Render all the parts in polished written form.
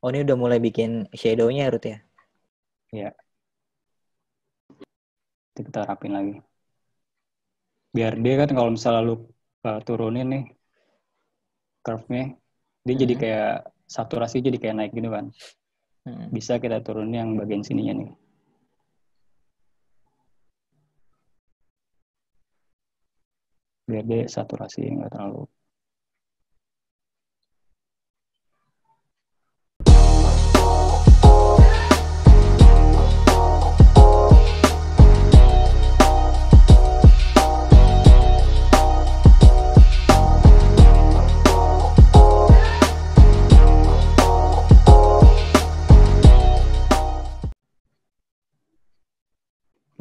Oh, ini udah mulai bikin shadow-nya Ruth ya? Ya, kita rapin lagi. Biar dia kan kalau misalnya lu turunin nih curve-nya, dia jadi kayak saturasi jadi kayak naik gitu kan. Bisa kita turunin yang bagian sininya nih. Biar dia saturasi nggak terlalu.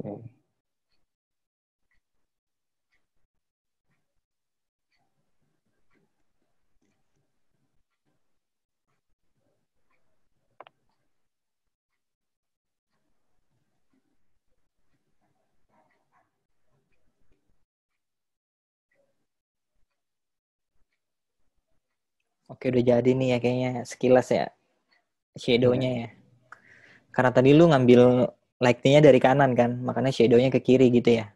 Oke. Oke, udah jadi nih ya kayaknya sekilas ya shadow-nya Ya. ya. Karena tadi lu ngambil lighting-nya dari kanan kan, makanya shadow-nya ke kiri gitu ya.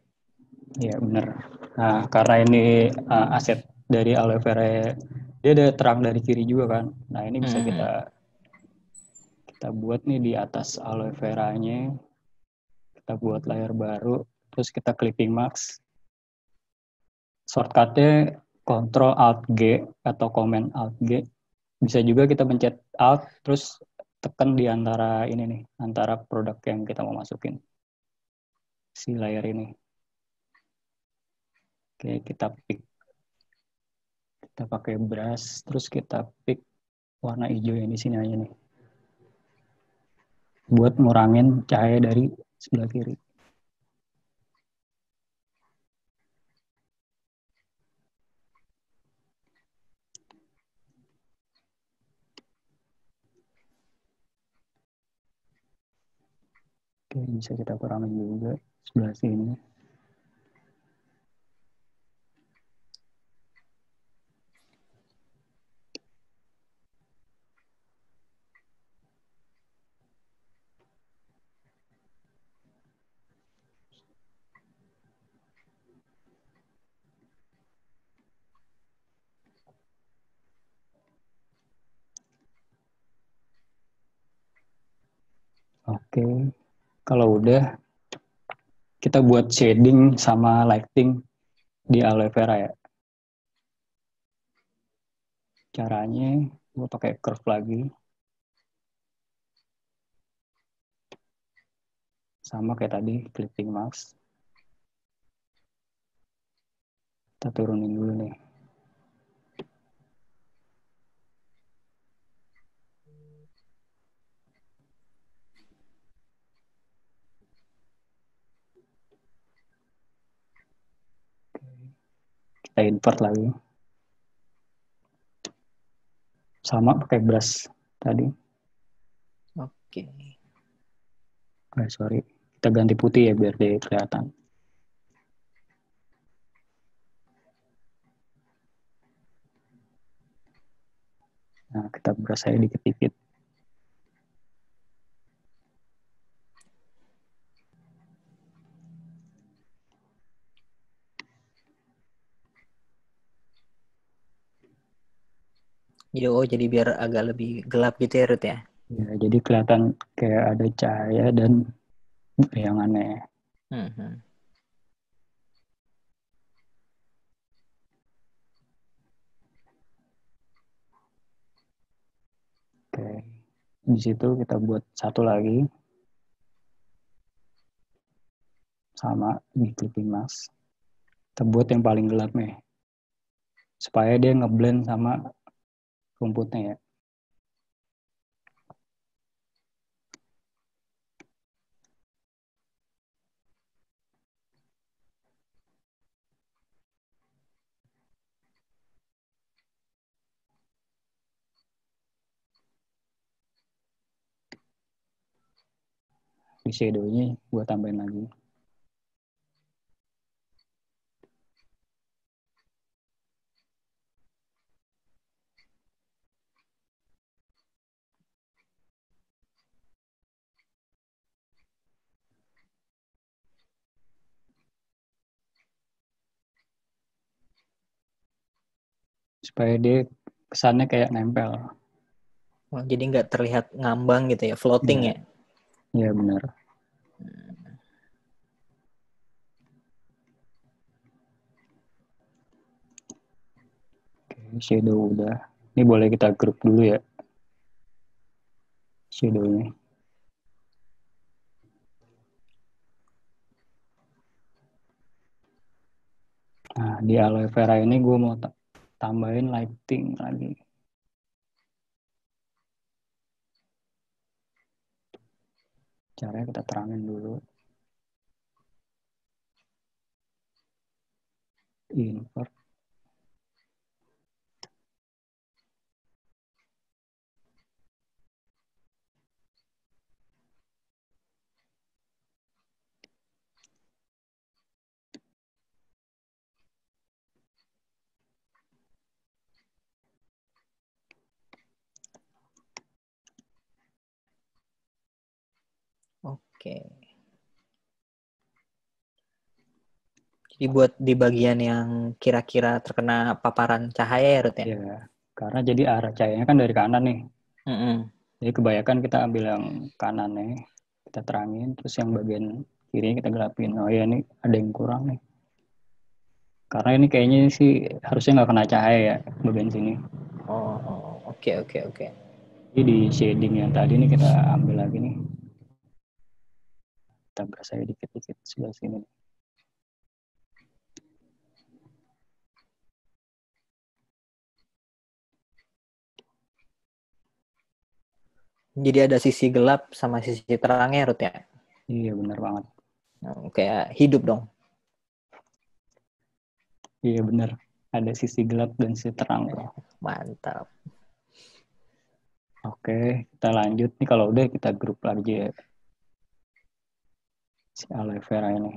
Iya benar. Nah karena ini aset dari aloe vera, dia ada terang dari kiri juga kan. Nah ini bisa kita buat nih di atas aloe veranya, kita buat layer baru, terus kita clipping mask. Shortcutnya Ctrl Alt G atau Command Alt G. Bisa juga kita pencet Alt, terus tekan di antara ini nih, antara produk yang kita mau masukin si layer ini. Oke, kita pick, kita pakai brush, terus kita pick warna hijau yang di sini aja nih, buat ngurangin cahaya dari sebelah kiri. Oke, bisa kita kurangin juga sebelah sini. Oke, kalau udah kita buat shading sama lighting di aloe vera ya. Caranya gue pakai curve lagi, sama kayak tadi clipping mask. Kita turunin dulu nih. Kita invert lagi, sama pakai brush tadi. Oke. Sorry, kita ganti putih ya biar dia kelihatan. Nah, kita brush aja dikit-dikit. Jadi biar agak lebih gelap gitu ya Ruth ya. Ya, jadi kelihatan kayak ada cahaya dan yang aneh. Hmm. Oke, di situ kita buat satu lagi, sama di clipping mask. Kita buat yang paling gelap nih, supaya dia ngeblend sama rumputnya ya. Di shadow-nya gue tambahin lagi. supaya dia kesannya kayak nempel. Oh, jadi nggak terlihat ngambang gitu ya, floating Iya, ya. iya benar. Oke, shadow udah. Ini boleh kita grup dulu ya shadownya. Nah, di aloe vera ini gue mau tambahin lighting lagi. Caranya kita terangin dulu. Invert. Oke. Jadi buat di bagian yang kira-kira terkena paparan cahaya ya, Rut ya? Ya, karena jadi arah cahayanya kan dari kanan nih. Mm-mm. Jadi kebanyakan kita ambil yang kanannya, kita terangin, terus yang bagian kirinya kita gelapin. Oh ya, ini ada yang kurang nih. Karena ini kayaknya sih harusnya nggak kena cahaya ya, bagian sini. Oke, oke, oke. Jadi di shading yang tadi nih kita ambil lagi nih. Kita berasanya dikit-dikit sebelah sini. Jadi ada sisi gelap sama sisi terangnya, Rut ya? Iya, benar banget. Kayak hidup dong. Iya, benar. Ada sisi gelap dan sisi terang. Mantap. Oke, kita lanjut nih. Kalau udah kita grup lagi ya. Si aloe vera ini.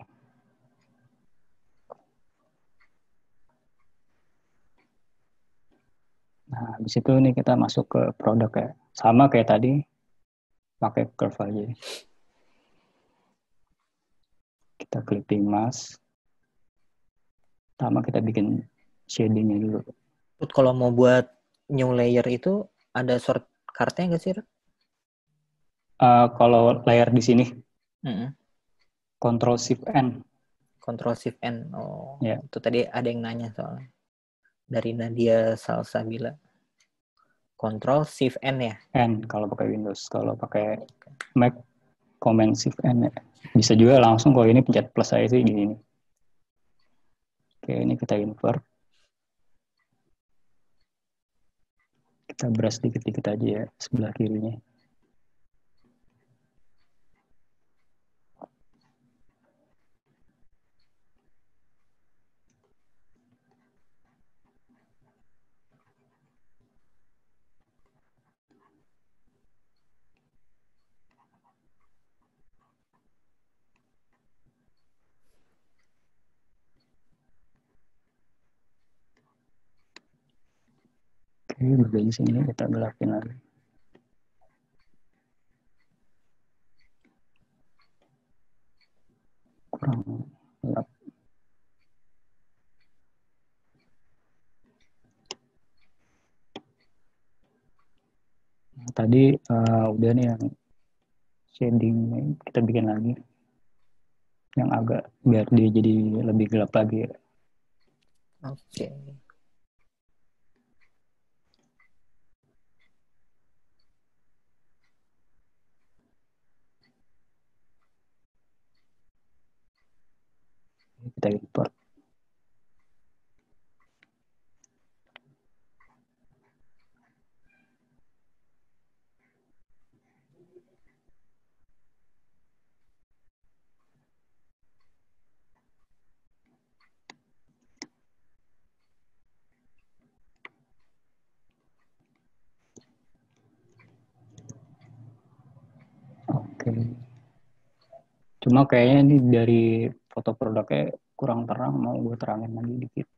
Nah, habis itu nih kita masuk ke produk ya. Sama kayak tadi, pakai curve aja. Kita clipping mask. Sama kita bikin shadingnya dulu. Rut, kalau mau buat new layer itu ada shortcut-nya nggak sih, Rut? Kalau layer di sini, Mm-mm. Ctrl Shift N. Control Shift N. Oh, Ya, itu tadi ada yang nanya soalnya. Dari Nadia Salsabila. Control Shift N ya? N kalau pakai Windows. Kalau pakai Mac, Command Shift N ya. Bisa juga langsung kalau ini pencet plus aja sih gini. Oke, ini kita invert. Kita brush dikit-dikit aja ya, sebelah kirinya. Oke, bagian sini kita gelapin lagi. Kurang gelap. Nah, tadi udah nih yang shading kita bikin lagi. Yang agak biar dia jadi lebih gelap lagi ya. Oke. Kita import. Oke. Cuma kayaknya ini dari foto produknya kurang terang, mau gue terangin lagi dikit.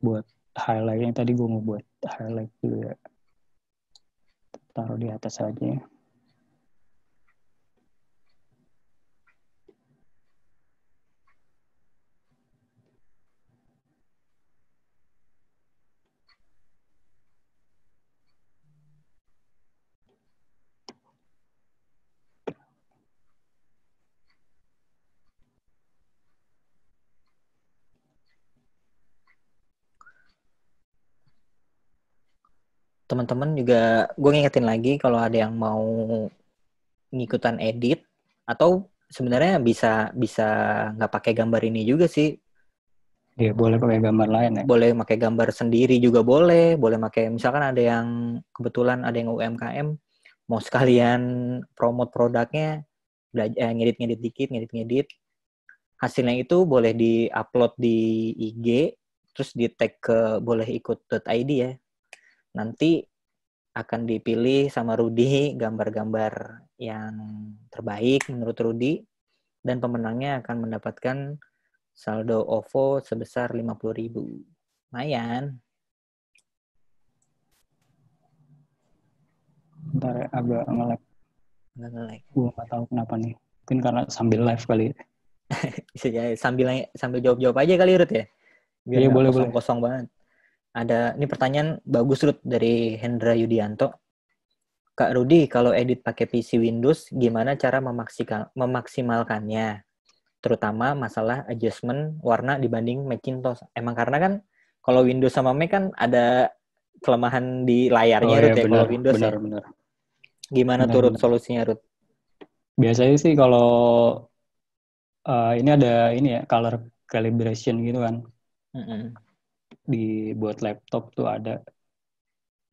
buat highlight yang tadi gue mau buat highlight dulu ya. Taruh di atas aja. Teman-teman juga gue ngingetin lagi kalau ada yang mau ngikutan edit atau sebenarnya bisa nggak pakai gambar ini juga sih. Iya, boleh pakai gambar lain ya. Boleh pakai gambar sendiri juga boleh pakai misalkan ada yang kebetulan ada yang UMKM mau sekalian promote produknya ngedit dikit hasilnya itu boleh di-upload di IG terus di tag ke boleh ikut.id ya. Nanti akan dipilih sama Rudy gambar-gambar yang terbaik menurut Rudy dan pemenangnya akan mendapatkan saldo OVO sebesar 50.000. Lumayan. Bentar ya, agak nge-lag. Nge-lag. Gue nggak tahu kenapa nih. Mungkin karena sambil live kali. Bisa jadi sambil jawab-jawab aja kali Rut ya. Biar Iya, nggak boleh. kosong-kosong banget. Ada ini pertanyaan bagus Rut dari Hendra Yudianto. Kak Rudy, kalau edit pakai PC Windows, gimana cara memaksimalkannya? Terutama masalah adjustment warna dibanding Macintosh. Emang karena kan kalau Windows sama Mac kan ada kelemahan di layarnya Rut ya kalau Windows ya. Benar. Gimana tuh Rut solusinya Rut? Biasanya sih kalau ini ada ini ya color calibration gitu kan. Di buat laptop tuh ada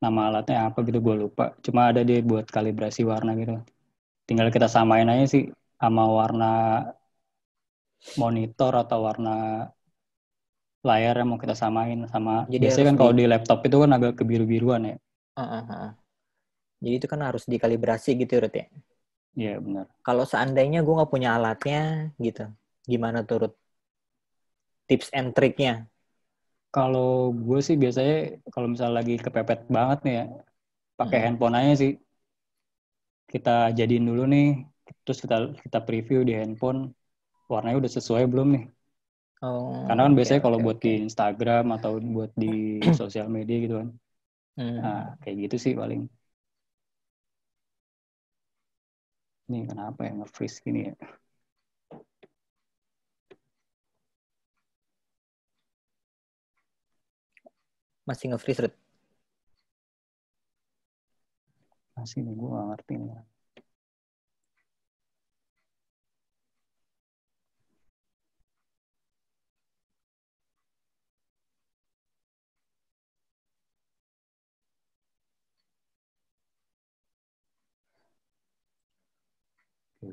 nama alatnya apa gitu gue lupa. Cuma ada dia buat kalibrasi warna gitu. Tinggal kita samain aja sih sama warna monitor atau warna layar yang mau kita samain sama. Jadi biasanya kan kalau di laptop itu kan agak kebiru-biruan ya. Jadi itu kan harus dikalibrasi gitu Rut ya? Iya benar. Kalau seandainya gue nggak punya alatnya gitu, gimana tuh Rut? Tips and triknya? Kalau gue sih biasanya kalau misalnya lagi kepepet banget nih ya, pakai handphone aja sih. Kita jadiin dulu nih, terus kita preview di handphone, warnanya udah sesuai belum nih? Karena kan biasanya kalau buat di Instagram atau buat di sosial media gitu kan. Nah, kayak gitu sih paling. Ini kenapa ya nge-freeze gini ya? Masih nge-freeze Rut? Masih nih, gue gak ngerti nih.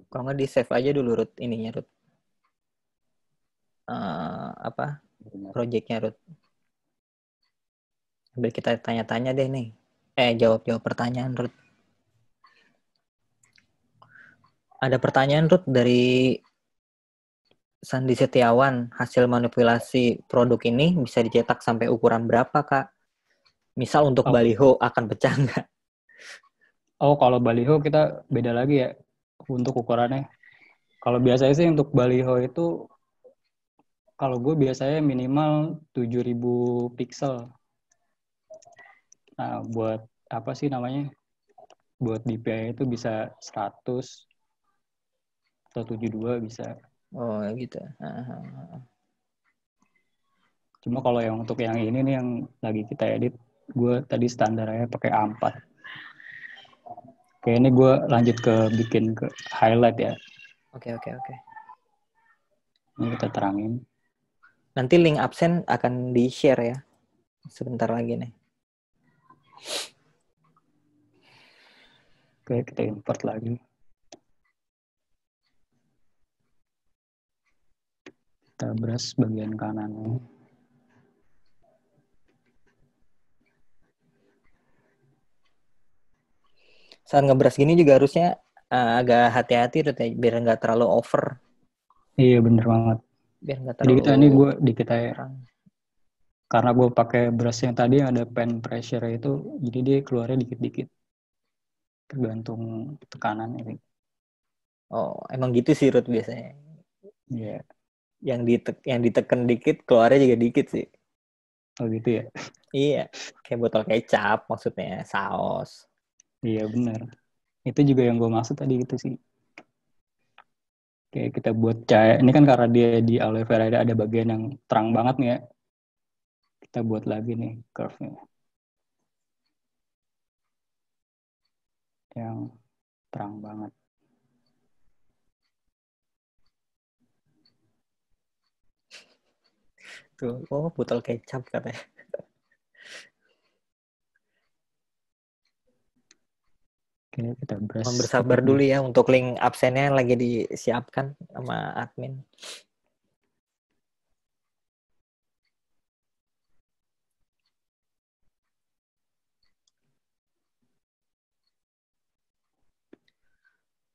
Kalau nggak di-save aja dulu Rut ininya Rut. Project-nya Rut. Sambil kita tanya-tanya deh nih. Jawab pertanyaan Rut. Ada pertanyaan Rut dari Sandi Setiawan. Hasil manipulasi produk ini bisa dicetak sampai ukuran berapa Kak? Misal untuk baliho akan pecah nggak? Oh, kalau baliho kita beda lagi ya untuk ukurannya. Kalau biasanya sih untuk baliho itu, kalau gue biasanya minimal 7.000 pixel. Nah, buat apa sih namanya? Buat DPI itu bisa 100 atau 72 bisa. Oh, gitu. Cuma kalau yang untuk yang ini nih yang lagi kita edit, gue tadi standarnya pakai A4. Oke, ini gue lanjut bikin ke highlight ya. Oke. Ini kita terangin. Nanti link absen akan di-share ya. Sebentar lagi nih. Oke, kita import lagi. Kita brush bagian kanannya. Saat ngebrush gini juga harusnya agak hati-hati tuh biar nggak terlalu over. Iya bener banget. Biar nggak terlalu. Jadi kita ini gue dikit aja. karena gue pakai brush yang tadi yang ada pen pressure itu, jadi dia keluarnya dikit-dikit tergantung tekanan ini. Oh, emang gitu sih Ruth biasanya. Iya. Yang diteken dikit, keluarnya juga dikit sih. Oh gitu ya. Iya, kayak botol kecap maksudnya, saus. Iya benar. Itu juga yang gue maksud tadi gitu sih. Kayak kita buat cahaya. Ini kan karena dia di aloe vera ada bagian yang terang banget nih ya. Kita buat lagi nih curve-nya. Yang terang banget. Tuh, oh botol kecap katanya. Oke, kita brush Mohon bersabar sedikit dulu nih. ya untuk link absennya lagi disiapkan sama admin.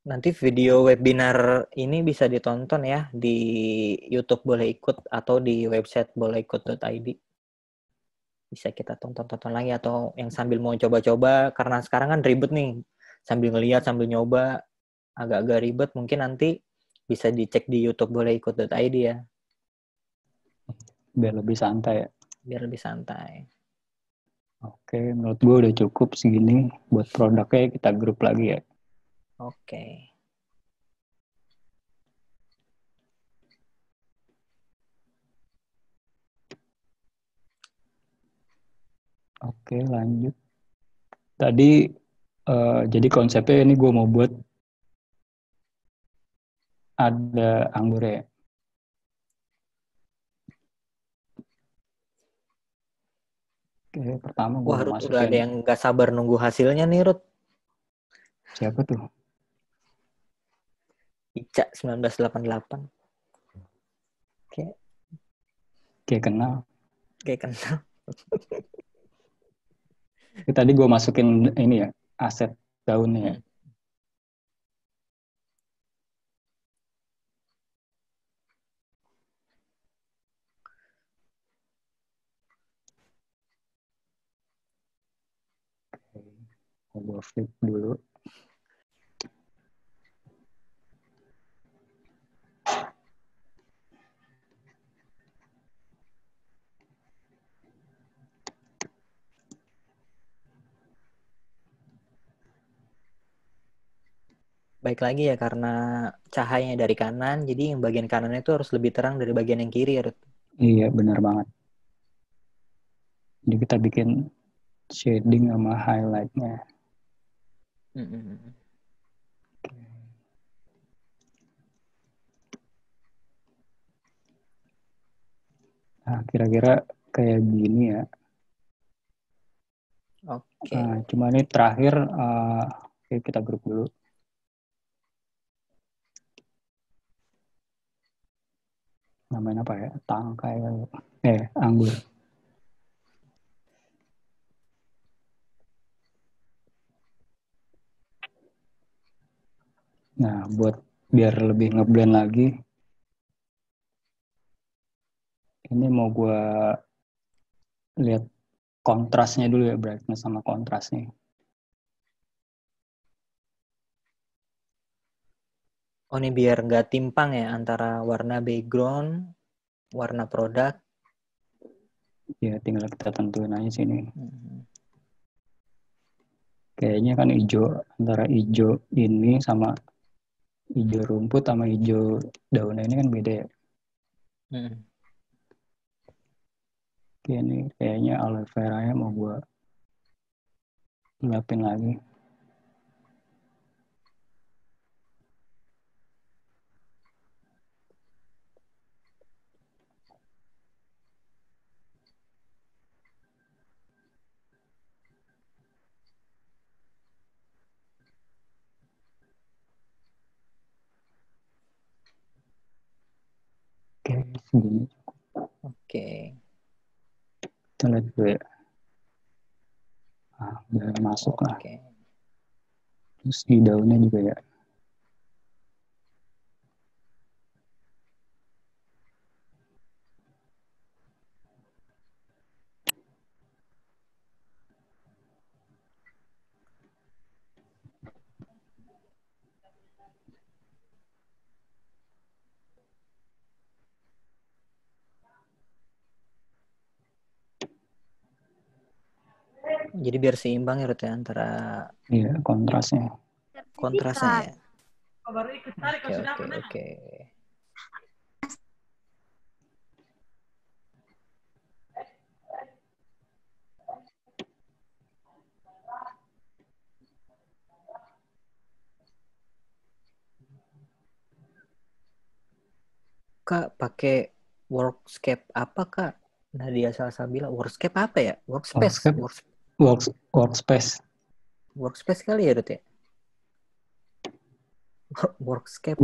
Nanti video webinar ini bisa ditonton ya di YouTube boleh ikut atau di website boleh ikut.id. Bisa kita tonton-tonton lagi atau yang sambil mau coba-coba karena sekarang kan ribet nih. Sambil ngelihat, sambil nyoba agak-agak ribet mungkin nanti bisa dicek di YouTube boleh ikut.id ya. Biar lebih santai ya. Biar lebih santai. Oke, menurut gue udah cukup segini. Buat produknya kita grup lagi ya. Oke. Oke, lanjut. Tadi jadi konsepnya ini gue mau buat ada anggur ya. Oke, pertama gue Wah, mau Ruth, udah ada masukin yang nggak sabar nunggu hasilnya nih, Ruth. siapa tuh? Ica 1988. Kayak, Kayak kenal. kayak kenal. Tadi gue masukin ini ya, aset daunnya ya. Hmm. Gue flip dulu. Baik lagi ya karena cahayanya dari kanan, jadi yang bagian kanan itu harus lebih terang dari bagian yang kiri ya, Ruth. Iya, benar banget. Jadi kita bikin shading sama highlightnya. Hmm. Nah, kira-kira kayak gini ya. Oke. Cuma ini terakhir, oke, kita grup dulu. Namanya apa ya? Tangkai, anggur. Nah, buat biar lebih ngeblend lagi, ini mau gue lihat kontrasnya dulu ya, brightness sama kontrasnya. Oh, ini biar nggak timpang ya antara warna background, warna produk. Ya, tinggal kita tentuin aja sini. Hmm. Kayaknya kan hijau, antara hijau ini sama hijau rumput sama hijau daunnya ini kan beda ya. Hmm. Oke, ini kayaknya aloe vera-nya mau gue gelapin lagi. Oke, segini. Oke. Kita lihat dulu ya. Udah masuk lah. Oke. Terus di daunnya juga ya. Jadi biar seimbang ya Rut ya antara Iya, kontrasnya. kontrasnya ya. Oke. Kak, pakai workscape apa Kak? Nadia Salsabila, workscape apa ya? Workspace. Workspace. Workspace kali ya Rut ya? Workscape.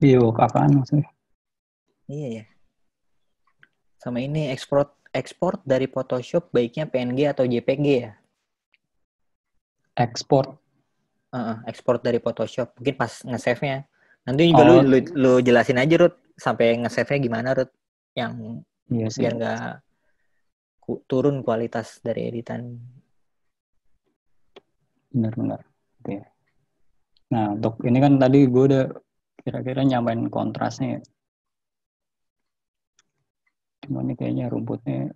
Iya, work apaan maksudnya? Iya ya. Sama ini ekspor dari Photoshop baiknya PNG atau JPG ya? Ekspor. Ekspor dari Photoshop. Mungkin pas nge-save-nya. Nanti juga lu jelasin aja Rut sampai nge-save-nya gimana Rut, yang iya sih. biar nggak turun kualitas dari editan. Benar-benar. Oke. Nah, untuk ini kan tadi gue udah kira-kira nyamain kontrasnya ya. Cuma ini kayaknya rumputnya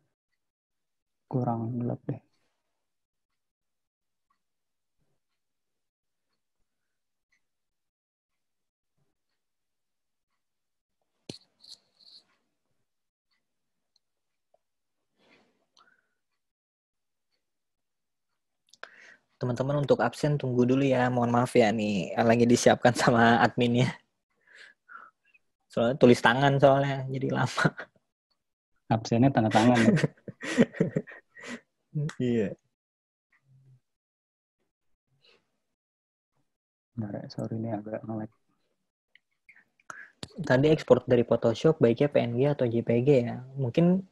kurang gelap deh. Teman-teman untuk absen tunggu dulu ya. Mohon maaf ya nih, lagi disiapkan sama adminnya. Soalnya tulis tangan soalnya, jadi lama. Absennya tanda tangan ya. Iya. Bentar ya, sorry ini agak nge-lag. Tadi ekspor dari Photoshop baiknya PNG atau JPG ya? Mungkin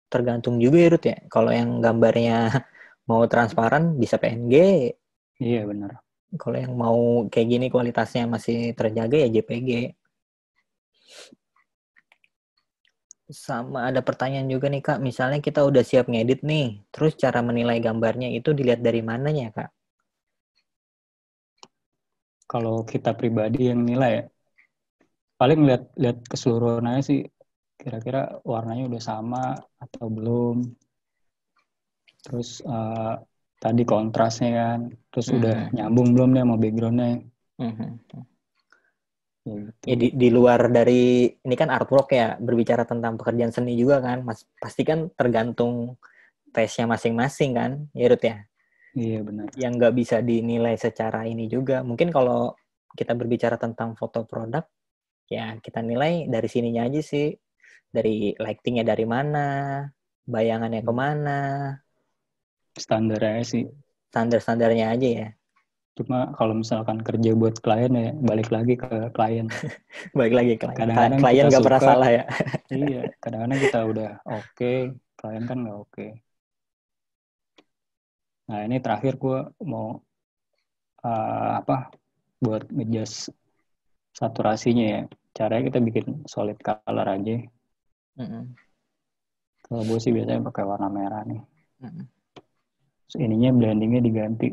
tergantung juga ya Ruth ya. Kalau yang gambarnya mau transparan bisa PNG. Iya benar. Kalau yang mau kayak gini kualitasnya masih terjaga ya JPG. Sama ada pertanyaan juga nih Kak, misalnya kita udah siap ngedit nih, terus cara menilai gambarnya itu dilihat dari mananya Kak? Kalau kita pribadi yang nilai ya, paling lihat keseluruhan aja sih, kira-kira warnanya udah sama atau belum. Terus tadi kontrasnya kan, terus udah nyambung belum nih sama backgroundnya. Ya, gitu. Ya di luar dari ini kan artwork ya, berbicara tentang pekerjaan seni juga kan, Mas, pasti kan tergantung taste-nya masing-masing kan, ya Ruth ya? Iya benar. Yang nggak bisa dinilai secara ini juga. Mungkin kalau kita berbicara tentang foto produk, ya kita nilai dari sininya aja sih, dari lighting-nya dari mana, bayangannya kemana. Standar aja sih. Standar-standarnya aja ya. Cuma kalau misalkan kerja buat klien ya balik lagi ke klien. Balik lagi klien. Kadang-kadang Klien kita nggak pernah suka, salah ya. iya. Kadang-kadang kita udah oke, klien kan nggak oke. Nah ini terakhir gue mau buat ngejust saturasinya ya. Caranya kita bikin solid color aja. Kalau gue sih biasanya pakai warna merah nih. Terus ininya blendingnya diganti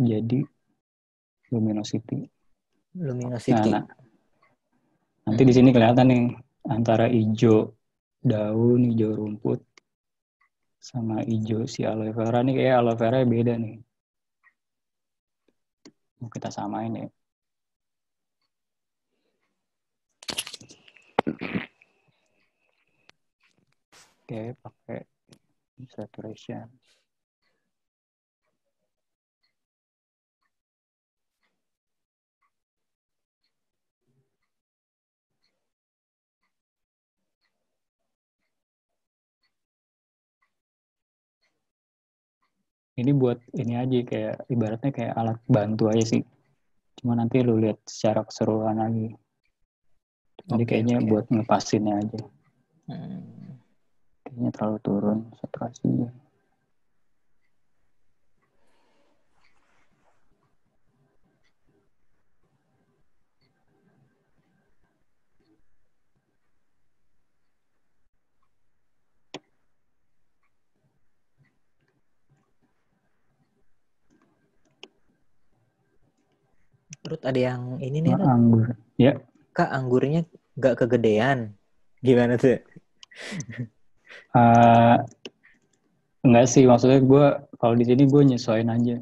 jadi luminosity. Nah, nanti di sini kelihatan nih antara hijau daun, hijau rumput sama hijau si aloe vera nih, kayak aloe vera beda nih. Mau kita samain ya. Oke, pakai saturation. Ini buat ini aja, kayak ibaratnya kayak alat bantu aja sih. Cuma nanti lu lihat secara keseluruhan lagi. Jadi kayaknya buat ngepasinnya aja. Kayaknya terlalu turun saturasinya. Terus ada yang ini nih, anggur. Ya. Kak, anggurnya nggak kegedean. Gimana tuh? Enggak sih, maksudnya gue kalau di sini gue nyesuaiin aja.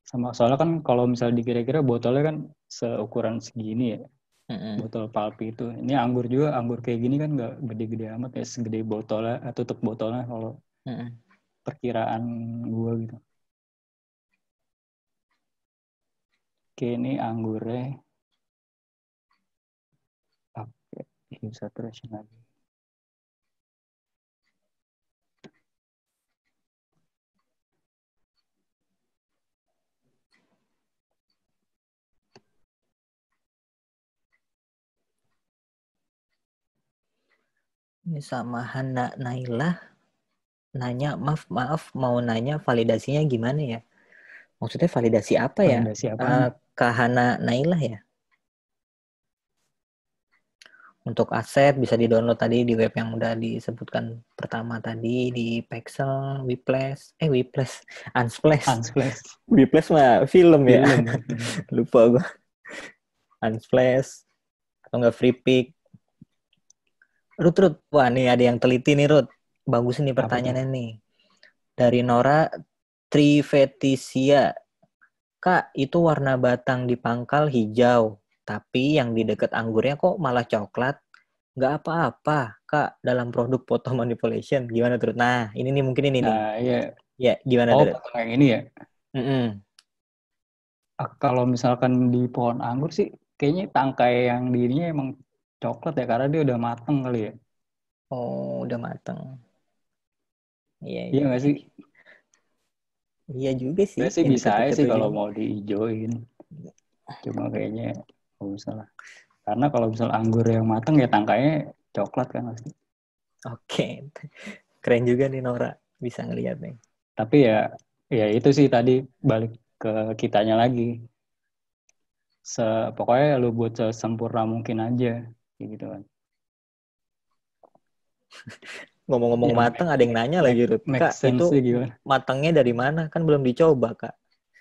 Sama soalnya kan kalau misalnya dikira-kira botolnya kan seukuran segini ya, Mm-mm. botol palpi itu. Ini anggur juga, anggur kayak gini kan nggak gede-gede amat ya, segede botolnya, tutup botolnya kalau Mm-mm. perkiraan gue gitu. Oke, ini anggurnya pakai saturation lagi. Ini sama Hana Nailah nanya, maaf mau nanya validasinya gimana ya? Maksudnya validasi apa ya? Validasi apaan? Kak Hana Nailah ya? Untuk aset bisa di-download tadi di web yang udah disebutkan pertama tadi di Pexel, Weplash, Unsplash. Unsplash. Weplash mah film ya. Film. Lupa gua. Unsplash atau enggak Freepik. Rut. Wah, nih ada yang teliti nih, Rut. Bagus nih Apa tuh? pertanyaannya nih. Dari Nora Triveticia. Kak, itu warna batang di pangkal hijau, tapi yang di dekat anggurnya kok malah coklat? Nggak apa-apa, Kak, dalam produk photo manipulation. Gimana, Trut? Nah, ini nih mungkin ini nih. Nah, iya. Ya, gimana, Oh, Trut? potong yang ini ya. Mm-mm. Kalau misalkan di pohon anggur sih, kayaknya tangkai yang dirinya emang coklat ya, karena dia udah mateng kali ya. Oh, udah mateng. Iya, Iya iya, nggak iya. sih? Iya juga sih, Sebenarnya sih yang bisa aja sih diketuk-ketuk kalau juga. mau diijoin. Cuma kayaknya nggak usah lah. Karena kalau misal anggur yang mateng ya tangkainya coklat kan pasti. Oke, keren juga nih Nora, bisa ngelihat nih. Tapi ya itu sih tadi balik ke kitanya lagi. Pokoknya lu buat sesempurna mungkin aja, kayak gitu kan. Ngomong-ngomong Yang mateng, ada yang nanya lagi, Rut. make Kak, itu sense sih gimana? matangnya dari mana? Kan belum dicoba, Kak.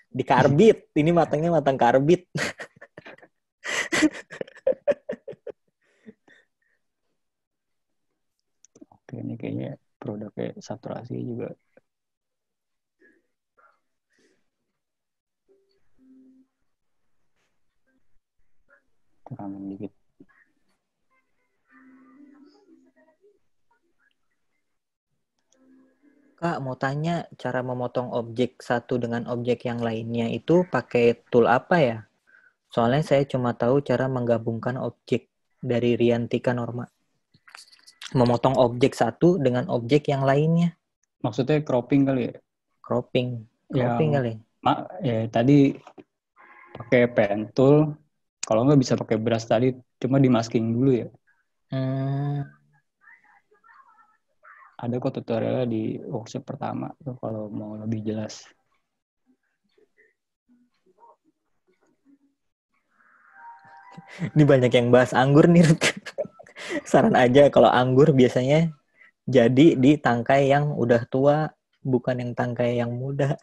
Di karbit. Ini matangnya matang karbit. Oke, ini kayaknya produknya saturasi juga kurang dikit. Kak, mau tanya cara memotong objek satu dengan objek yang lainnya itu pakai tool apa ya? Soalnya saya cuma tahu cara menggabungkan objek dari Riantika Norma. Memotong objek satu dengan objek yang lainnya. Maksudnya cropping kali ya? Cropping. Yang Cropping kali. ya tadi pakai pen tool, kalau nggak bisa pakai brush tadi, cuma di masking dulu ya. Hmm, Ada kok tutorialnya di workshop pertama tuh kalau mau lebih jelas. ini banyak yang bahas anggur nih, Rut. Saran aja kalau anggur biasanya jadi di tangkai yang udah tua, bukan yang tangkai yang muda.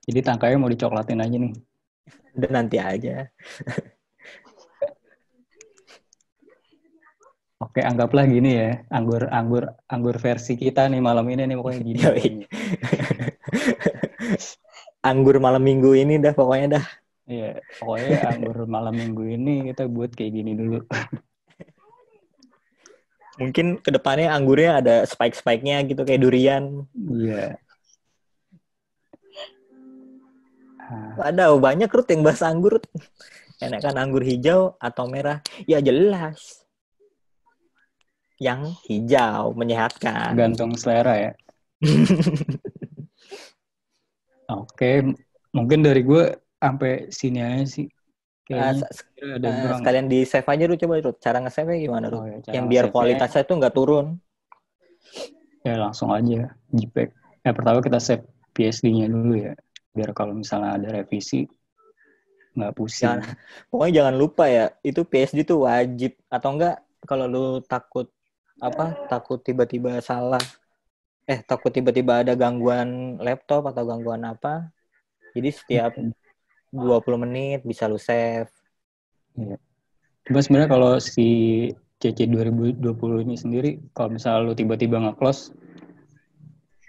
Jadi tangkainya mau dicoklatin aja nih. Udah nanti aja. Oke, anggaplah gini ya, anggur versi kita nih malam ini nih pokoknya gini pokoknya. Anggur malam minggu ini dah pokoknya dah. Iya, pokoknya anggur malam minggu ini kita buat kayak gini dulu. Mungkin kedepannya anggurnya ada spike-spike-nya gitu kayak durian. Iya. Waduh, banyak Rut yang bahas anggur. Enakan anggur hijau atau merah? Ya jelas. Yang hijau menyehatkan. Gantung selera ya. Oke, mungkin dari gue sampai sini aja sih. Kayaknya ada yang kurang. Sekalian di save aja dulu coba Rut. Cara nge-save gimana Rut? Oh ya, Yang cara biar save-nya kualitasnya tuh nggak turun. ya langsung aja JPEG. Pertama kita save PSD-nya dulu ya. Biar kalau misalnya ada revisi nggak pusing. Pokoknya jangan lupa ya, itu PSD tuh wajib. Atau enggak kalau lu takut tiba-tiba salah. Takut tiba-tiba ada gangguan laptop atau gangguan apa. Jadi setiap 20 menit bisa lu save. Iya. Cuma sebenarnya kalau si CC 2020 ini sendiri, kalau misalnya lu tiba-tiba nge-close,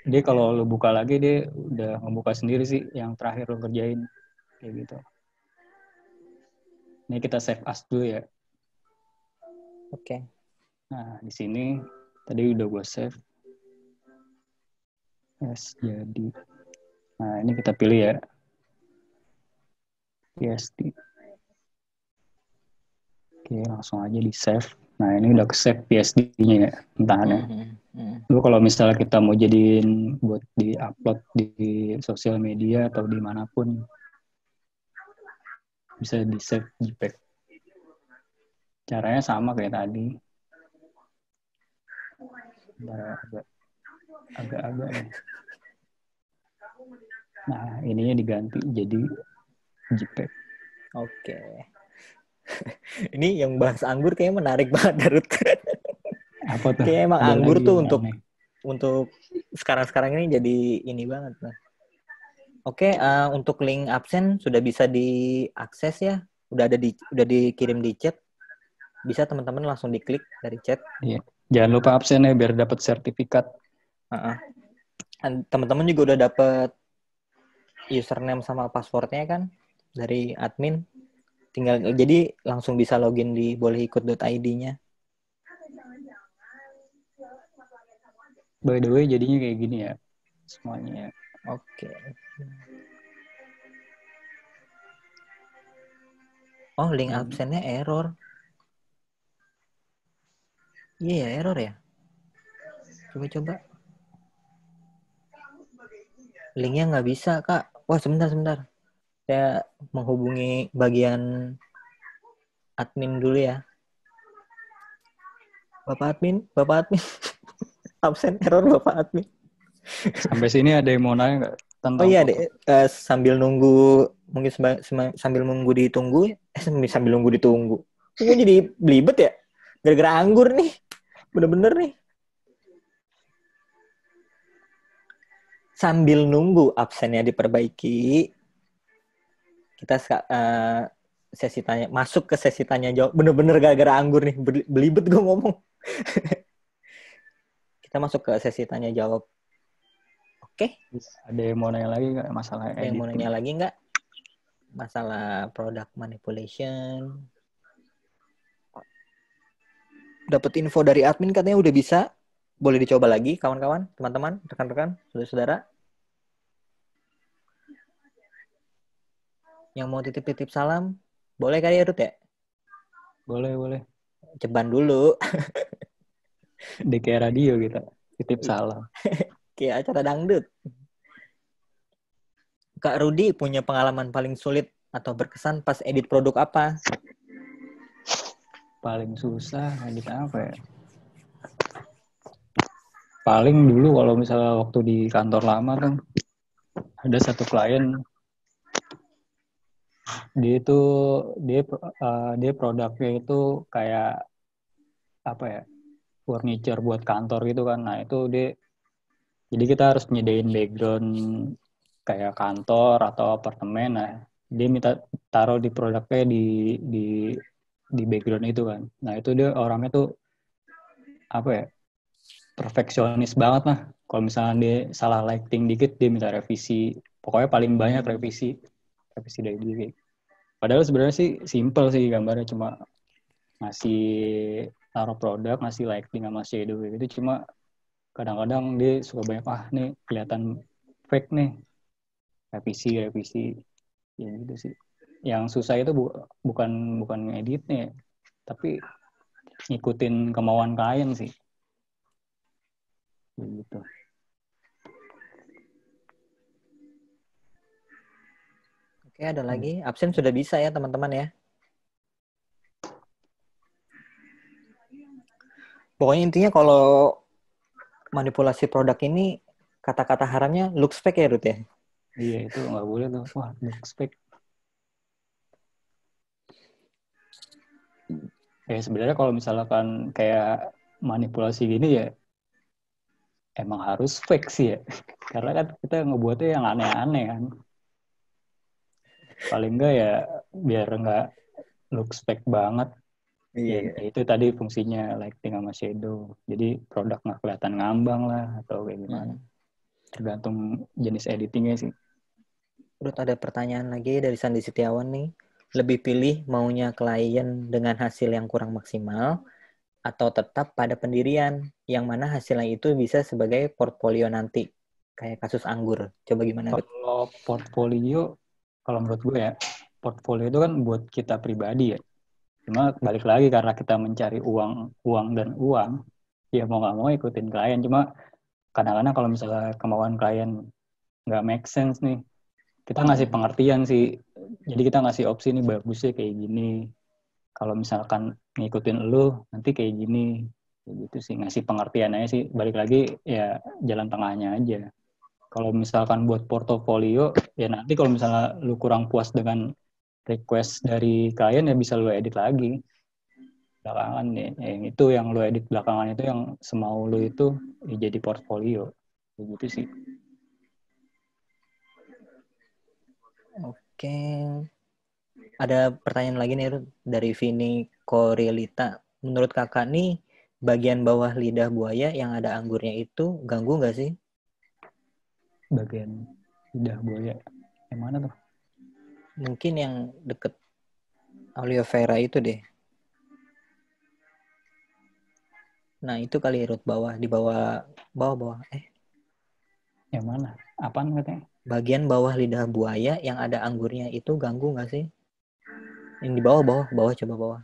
dia kalau lu buka lagi, dia udah ngebuka sendiri sih yang terakhir lu kerjain. Kayak gitu. Ini kita save as dulu ya. Oke. Nah, di sini tadi udah gue save. Yes, jadi. Nah, ini kita pilih ya. PSD. Oke, langsung aja di save. Nah, ini udah ke save PSD-nya ya, bentahannya. Lu kalau misalnya kita mau jadiin buat di-upload di sosial media atau dimanapun, bisa di save JPEG. Caranya sama kayak tadi. Agak-agak nih. Nah, ininya diganti jadi JPEG. Oke. Ini yang bahas anggur kayaknya menarik banget, Darut. Apa tuh? Kayaknya emang Ada anggur lagi tuh yang untuk aneh. sekarang-sekarang ini jadi ini banget. Nah. Oke, untuk link absen sudah bisa diakses ya. Udah dikirim di chat. Bisa teman-teman langsung diklik dari chat. Iya. Jangan lupa absen ya biar dapat sertifikat. Teman-teman juga udah dapat username sama passwordnya kan dari admin. Tinggal jadi langsung bisa login di bolehikut.id-nya. By the way, jadinya kayak gini ya semuanya ya. Oke. Oh, link absennya error. Iya, error ya. Coba. Linknya nggak bisa, Kak. Wah, sebentar. Saya menghubungi bagian admin dulu ya. Bapak admin. Absen error Bapak admin. Sampai sini ada yang mau nanya nggak tentang Oh iya, foto? sambil nunggu, mungkin sambil nunggu ditunggu, sambil nunggu ditunggu. Gue jadi belibet ya, gara-gara anggur nih, bener-bener nih. Sambil nunggu absennya diperbaiki, kita sesi tanya, masuk ke sesi tanya jawab. Bener-bener gara-gara anggur nih, belibet gue ngomong. Kita masuk ke sesi tanya jawab. Oke. Ada yang mau nanya lagi nggak masalah editing? Ada yang mau nanya lagi nggak? Masalah product manipulation. Dapat info dari admin katanya udah bisa. Boleh dicoba lagi kawan-kawan, teman-teman, rekan-rekan, saudara-saudara. Yang mau titip-titip salam, boleh kali ya Rut ya? Boleh. Ceban dulu. Di kayak radio gitu, titip salam. Kayak acara dangdut. Kak Rudi punya pengalaman paling sulit atau berkesan pas edit produk apa? Paling susah edit apa ya? Paling dulu kalau misalnya waktu di kantor lama kan ada satu klien dia produknya itu kayak apa ya, furniture buat kantor gitu kan. Nah itu jadi kita harus nyediain background kayak kantor atau apartemen. Nah dia minta taruh di produknya di background itu kan. Nah itu dia orangnya tuh apa ya, perfeksionis banget lah. Kalau misalnya dia salah lighting dikit dia minta revisi. Pokoknya paling banyak revisi dari dia. Padahal sebenarnya sih simple sih gambarnya, cuma ngasih taruh produk, ngasih lighting sama shadow gitu. Cuma kadang-kadang dia suka banyak nih kelihatan fake nih, revisi ya gitu sih. Yang susah itu bukan editnya, tapi ngikutin kemauan klien sih gitu. Oke, ada lagi. Absen sudah bisa ya teman-teman ya. Pokoknya intinya kalau manipulasi produk ini kata-kata haramnya look spec ya Rut ya? Iya itu nggak boleh tuh. Wah, look spec. Ya sebenarnya kalau misalkan kayak manipulasi gini ya emang harus fake sih ya. Karena kan kita ngebuatnya yang aneh-aneh kan. Paling enggak ya biar enggak look spec banget. Iya. Ya itu tadi fungsinya lighting sama shadow. Jadi produk nggak kelihatan ngambang lah atau kayak gimana. Tergantung jenis editingnya sih. Terus ada pertanyaan lagi dari Sandi Setiawan nih. Lebih pilih maunya klien dengan hasil yang kurang maksimal atau tetap pada pendirian yang mana hasilnya itu bisa sebagai portfolio nanti. Kayak kasus anggur. Coba gimana, Rut? Kalau portfolio, kalau menurut gue ya, portfolio itu kan buat kita pribadi ya. Cuma balik lagi karena kita mencari uang dan uang, ya mau nggak mau ikutin klien. Cuma kadang-kadang kalau misalnya kemauan klien nggak make sense nih, kita ngasih pengertian sih. Jadi kita ngasih opsi nih bagusnya kayak gini. Kalau misalkan ngikutin lu, nanti kayak gini. Kayak gitu sih, ngasih pengertian aja sih. Balik lagi ya jalan tengahnya aja. Kalau misalkan buat portofolio, ya nanti kalau misalnya lu kurang puas dengan request dari klien, ya bisa lu edit lagi. Belakangan ya, yang itu yang lu edit belakangan itu yang semau lu itu ya jadi portfolio. Kayak gitu sih. Oke. Ada pertanyaan lagi nih Rut, dari Vini Korilita. Menurut kakak nih, bagian bawah lidah buaya yang ada anggurnya itu ganggu nggak sih? Bagian lidah buaya. Yang mana tuh? Mungkin yang deket aloe vera itu deh. Nah itu kali Rut, bawah, di bawah. Yang mana? Apaan katanya? Bagian bawah lidah buaya yang ada anggurnya itu ganggu nggak sih? Yang di bawah, coba bawah.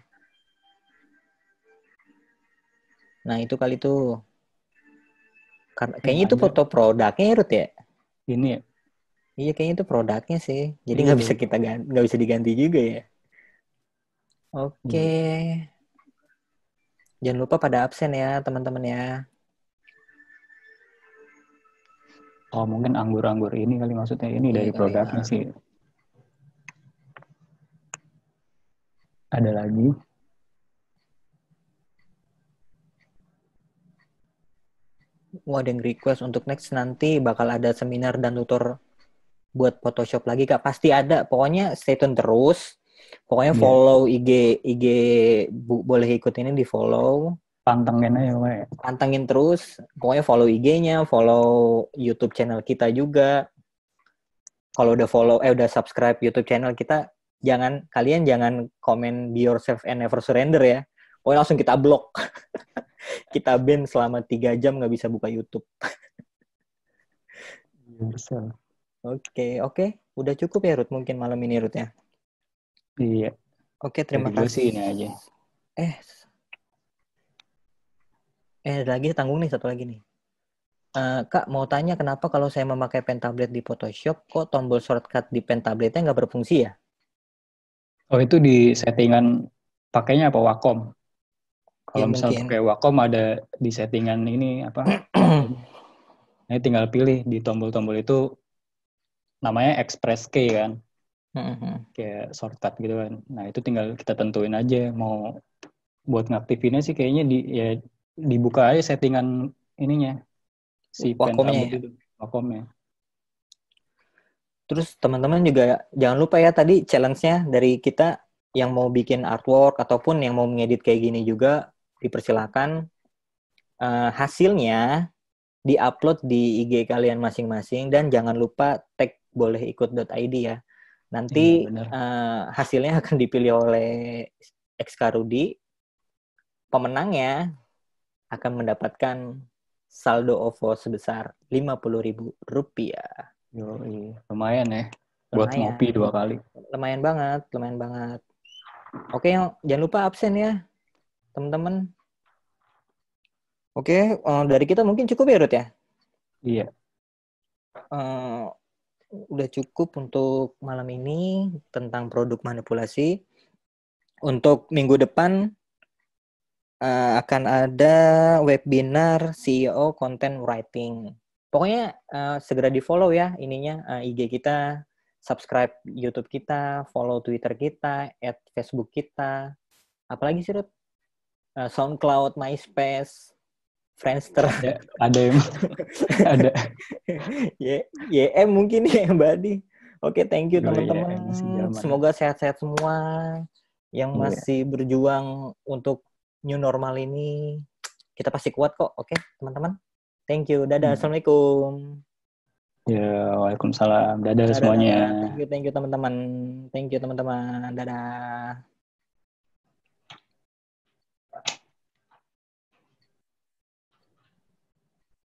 Nah itu kali tuh. Karena kayaknya itu foto produknya Rut ya? Ini ya? Iya kayaknya itu produknya sih. Jadi Iya, nggak bisa diganti juga ya. Oke. iya. Jangan lupa pada absen ya teman-teman ya. Oh mungkin anggur-anggur ini kali maksudnya ini Iya dari kali ya. produknya sih. Ada lagi? Wah, ada yang request untuk next nanti bakal ada seminar dan tutor buat Photoshop lagi Kak. Pasti ada. Pokoknya stay tune terus. Pokoknya Iya. follow IG boleh ikut ini di follow. Pantengin aja we. Pantengin terus. Pokoknya follow IG-nya, follow YouTube channel kita juga. Kalau udah subscribe YouTube channel kita, kalian jangan komen be yourself and never surrender ya. Pokoknya langsung kita blok. Kita ban selama 3 jam nggak bisa buka YouTube. Bisa. Oke. Udah cukup ya Ruth mungkin malam ini Ruth ya. Iya. Oke, terima kasih. kasih. Ini aja. Lagi tanggung nih satu lagi nih. Kak mau tanya kenapa kalau saya memakai pen tablet di Photoshop kok tombol shortcut di pen tabletnya nggak berfungsi ya? Oh itu di settingan pakainya apa Wacom? Kalau Ya, misalnya mungkin. pakai Wacom ada di settingan ini apa? Nah, tinggal pilih di tombol-tombol itu namanya Express Key kan, kayak shortcut gitu kan. Nah itu tinggal kita tentuin aja mau buat ngaktifinnya sih kayaknya dibuka aja settingan ininya si pen tablet Wacomnya ya. itu, Wacomnya. Terus teman-teman juga jangan lupa ya tadi challenge-nya dari kita yang mau bikin artwork ataupun yang mau ngedit kayak gini juga dipersilakan. Hasilnya di-upload di IG kalian masing-masing dan jangan lupa tag bolehikut.id ya. Nanti hasilnya akan dipilih oleh Xkarudi. Pemenangnya akan mendapatkan saldo OVO sebesar Rp50.000. Lumayan ya. Buat ngopi 2 kali. Lumayan banget. Oke, jangan lupa absen ya, teman-teman. Oke, dari kita mungkin cukup ya, Ruth ya? Iya. Udah cukup untuk malam ini tentang produk manipulasi. Untuk minggu depan akan ada webinar CEO Content Writing. Pokoknya segera di-follow ya ininya IG kita, subscribe YouTube kita, follow Twitter kita, add Facebook kita. Apalagi sih, Ruth? SoundCloud, MySpace, Friendster. Ada yang ada. YM mungkin ya Mbak Adi. Oke, thank you teman-teman. Semoga sehat-sehat semua. yang masih berjuang untuk new normal ini. Kita pasti kuat kok. Oke, teman-teman. Thank you. Dadah. Assalamualaikum. Ya, waalaikumsalam. Dadah semuanya. Thank you teman-teman. Dadah.